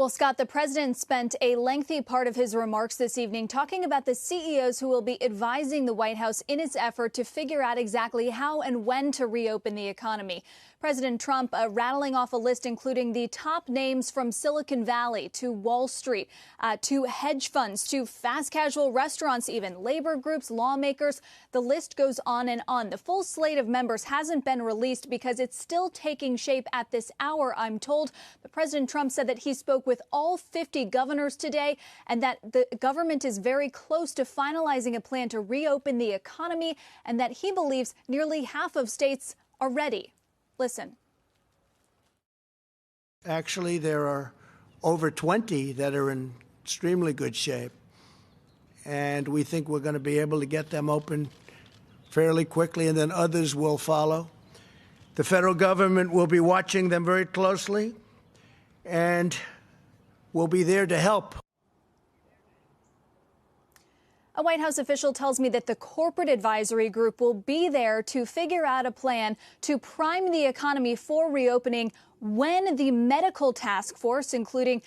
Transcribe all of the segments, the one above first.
Well, Scott, the president spent a lengthy part of his remarks this evening talking about the CEOs who will be advising the White House in its effort to figure out exactly how and when to reopen the economy. President Trump rattling off a list including the top names from Silicon Valley to Wall Street, to hedge funds, to fast casual restaurants, even labor groups, lawmakers. The list goes on and on. The full slate of members hasn't been released because it's still taking shape at this hour, I'm told. But President Trump said that he spoke with all 50 governors today and that the government is very close to finalizing a plan to reopen the economy and that he believes nearly half of states are ready. Listen. Actually, there are over 20 that are in extremely good shape, and we think we're going to be able to get them open fairly quickly, and then others will follow. The federal government will be watching them very closely, and we'll be there to help. A White House official tells me that the corporate advisory group will be there to figure out a plan to prime the economy for reopening when the medical task force, including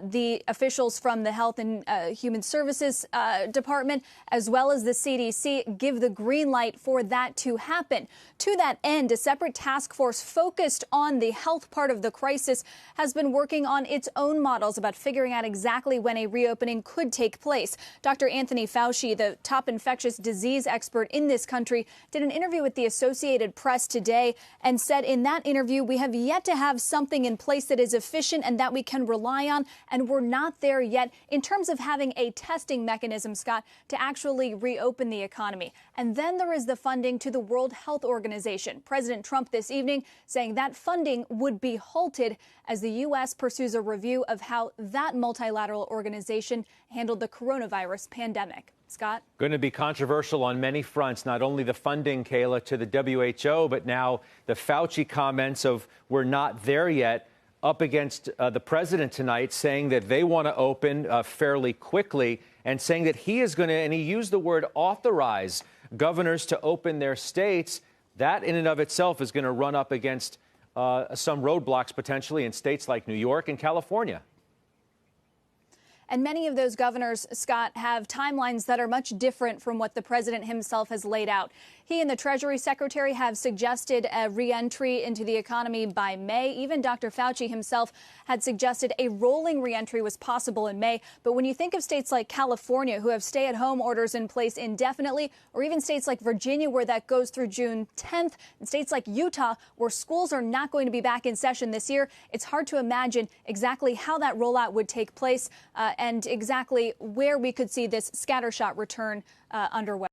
the officials from the Health and Human Services Department, as well as the CDC, give the green light for that to happen. To that end, a separate task force focused on the health part of the crisis has been working on its own models about figuring out exactly when a reopening could take place. Dr. Anthony Fauci, the top infectious disease expert in this country, did an interview with the Associated Press today and said in that interview, we have yet to have something in place that is efficient and that we can rely on, and we're not there yet in terms of having a testing mechanism, Scott, to actually reopen the economy. And then there is the funding to the World Health Organization. President Trump this evening saying that funding would be halted as the U.S. pursues a review of how that multilateral organization handled the coronavirus pandemic. Scott? Going to be controversial on many fronts, not only the funding, Kayla, to the WHO, but now the Fauci comments of we're not there yet up against the president tonight, saying that they want to open fairly quickly and saying that he is going to, and he used the word authorize governors to open their states. That in and of itself is going to run up against some roadblocks potentially in states like New York and California. And many of those governors, Scott, have timelines that are much different from what the president himself has laid out. He and the Treasury Secretary have suggested a reentry into the economy by May. Even Dr. Fauci himself had suggested a rolling reentry was possible in May. But when you think of states like California, who have stay-at-home orders in place indefinitely, or even states like Virginia, where that goes through June 10th, and states like Utah, where schools are not going to be back in session this year, it's hard to imagine exactly how that rollout would take place and exactly where we could see this scattershot return underway.